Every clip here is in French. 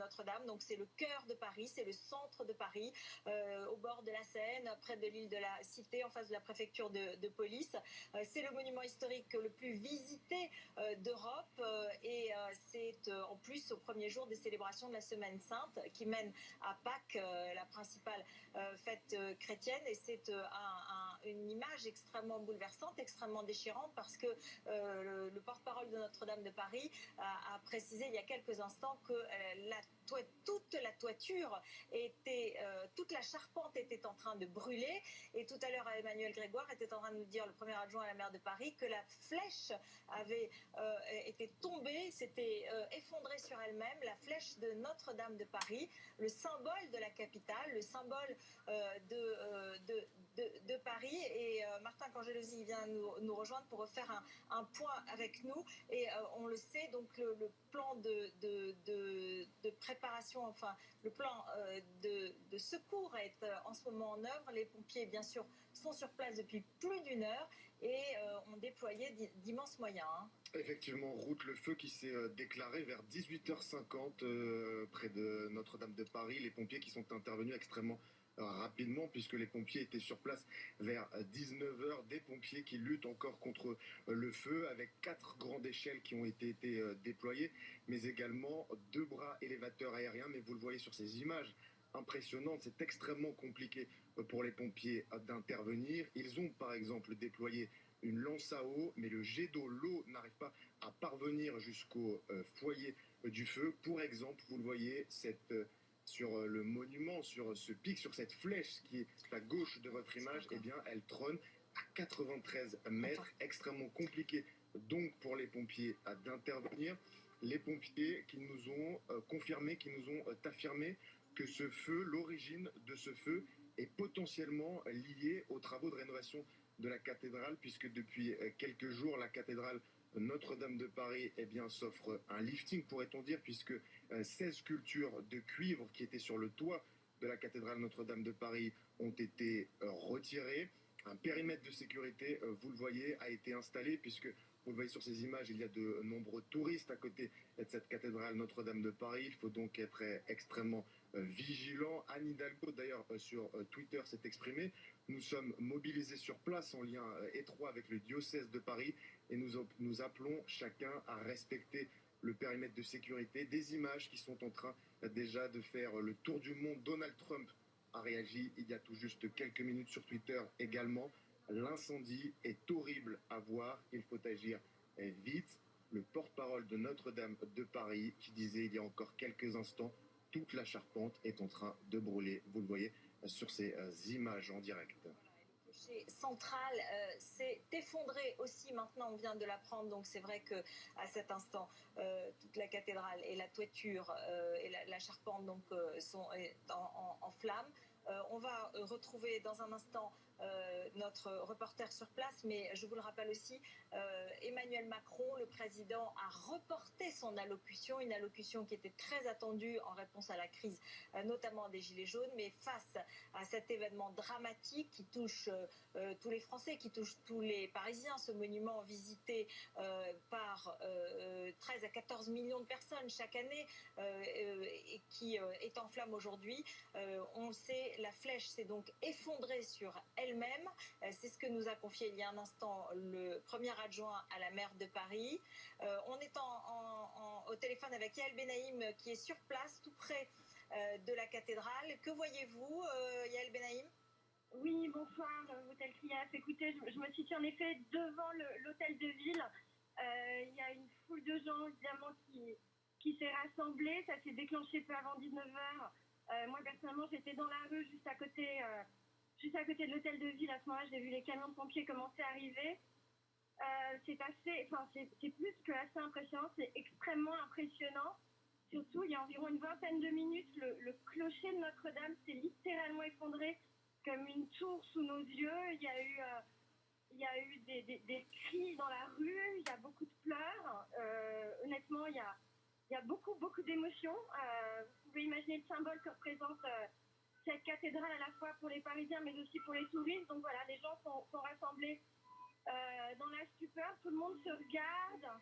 Notre-Dame. Donc c'est le cœur de Paris, c'est le centre de Paris, au bord de la Seine, près de l'île de la Cité, en face de la préfecture de police. C'est le monument historique le plus visité d'Europe et c'est en plus au premier jour des célébrations de la Semaine Sainte qui mène à Pâques, la principale fête chrétienne. Et c'est une image extrêmement bouleversante, extrêmement déchirante, parce que le porte-parole de Notre-Dame de Paris a précisé il y a quelques instants que toute la toiture était, toute la charpente était en train de brûler. Et tout à l'heure, Emmanuel Grégoire était en train de nous dire, le premier adjoint à la maire de Paris, que la flèche avait été tombée, s'était effondrée sur elle-même, la flèche de Notre-Dame de Paris, le symbole de la capitale, le symbole de Paris. Et Martin Cangelosi vient nous rejoindre pour refaire un point avec nous. Et on le sait, donc le plan de préparation, enfin le plan de secours est en ce moment en œuvre. Les pompiers, bien sûr, sont sur place depuis plus d'une heure et ont déployé d'immenses moyens. Effectivement, route le feu qui s'est déclaré vers 18h50 près de Notre-Dame de Paris. Les pompiers qui sont intervenus extrêmement rapidement, puisque les pompiers étaient sur place vers 19h. Des pompiers qui luttent encore contre le feu, avec 4 grandes échelles qui ont été déployées, mais également 2 bras élévateurs aériens. Mais vous le voyez sur ces images impressionnantes, c'est extrêmement compliqué pour les pompiers d'intervenir. Ils ont par exemple déployé une lance à eau, mais le jet d'eau, l'eau n'arrive pas à parvenir jusqu'au foyer du feu. Pour exemple, vous le voyez, sur le monument, sur ce pic, sur cette flèche qui est à gauche de votre image, eh bien, elle trône à 93 mètres, extrêmement compliqué donc pour les pompiers d'intervenir. Les pompiers qui nous ont confirmé, qui nous ont affirmé que ce feu, l'origine de ce feu est potentiellement liée aux travaux de rénovation de la cathédrale, puisque depuis quelques jours, la cathédrale Notre-Dame de Paris s'offre un lifting, pourrait-on dire, puisque 16 sculptures de cuivre qui étaient sur le toit de la cathédrale Notre-Dame de Paris ont été retirées. Un périmètre de sécurité, vous le voyez, a été installé, puisque vous le voyez sur ces images, il y a de nombreux touristes à côté de cette cathédrale Notre-Dame de Paris. Il faut donc être extrêmement vigilant. Anne Hidalgo, d'ailleurs, sur Twitter s'est exprimée. Nous sommes mobilisés sur place en lien étroit avec le diocèse de Paris et nous appelons chacun à respecter le périmètre de sécurité. Des images qui sont en train déjà de faire le tour du monde. Donald Trump a réagi il y a tout juste quelques minutes sur Twitter également. L'incendie est horrible à voir, il faut agir vite. Le porte-parole de Notre-Dame de Paris qui disait il y a encore quelques instants, toute la charpente est en train de brûler. Vous le voyez sur ces images en direct. Central s'est effondré aussi, maintenant on vient de l'apprendre, donc c'est vrai que à cet instant toute la cathédrale et la toiture et la charpente donc sont en flammes. On va retrouver dans un instant notre reporter sur place, mais je vous le rappelle aussi, Emmanuel Macron, le président, a reporté son allocution, une allocution qui était très attendue en réponse à la crise, notamment des Gilets jaunes, mais face à cet événement dramatique qui touche tous les Français, qui touche tous les Parisiens, ce monument visité par 13 à 14 millions de personnes chaque année et qui est en flammes aujourd'hui. On le sait, la flèche s'est donc effondrée sur elle-même. C'est ce que nous a confié il y a un instant le premier adjoint à la maire de Paris. On est au téléphone avec Yael Benaïm qui est sur place, tout près de la cathédrale. Que voyez-vous, Yael Benaïm ? Oui, bonsoir, Hôtel Kriaf. Écoutez, je me situe en effet devant l'hôtel de ville. Il y a une foule de gens, évidemment, qui s'est rassemblée. Ça s'est déclenché peu avant 19h. Moi, personnellement, j'étais dans la rue, juste à côté de l'hôtel de ville. À ce moment-là, j'ai vu les camions de pompiers commencer à arriver. C'est plus que assez impressionnant. C'est extrêmement impressionnant. Surtout, il y a environ une vingtaine de minutes, le clocher de Notre-Dame s'est littéralement effondré comme une tour sous nos yeux. Il y a eu des cris dans la rue, il y a beaucoup de pleurs. Honnêtement, il y a beaucoup, beaucoup d'émotions. Vous pouvez imaginer le symbole que représente cette cathédrale à la fois pour les Parisiens, mais aussi pour les touristes. Donc voilà, les gens sont rassemblés dans la stupeur. Tout le monde se regarde.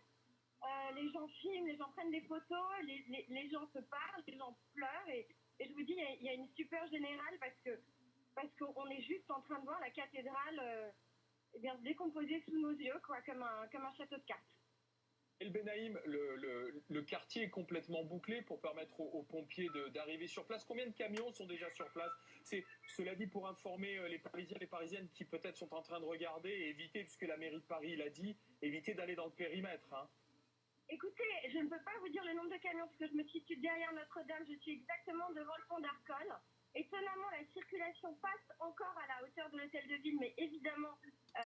Les gens filment, les gens prennent des photos, les gens se parlent, les gens pleurent. Et je vous dis, il y a une super générale parce qu'on est juste en train de voir la cathédrale se décomposer sous nos yeux, quoi, comme un château de cartes. El Benaïm, le quartier est complètement bouclé pour permettre aux pompiers d'arriver sur place. Combien de camions sont déjà sur place? Cela dit, pour informer les Parisiens et les Parisiennes qui peut-être sont en train de regarder et éviter, puisque la mairie de Paris l'a dit, éviter d'aller dans le périmètre. Hein. Écoutez, je ne peux pas vous dire le nombre de camions parce que je me situe derrière Notre-Dame. Je suis exactement devant le pont d'Arcole. Étonnamment, la circulation passe encore à la hauteur de l'hôtel de ville, mais évidemment,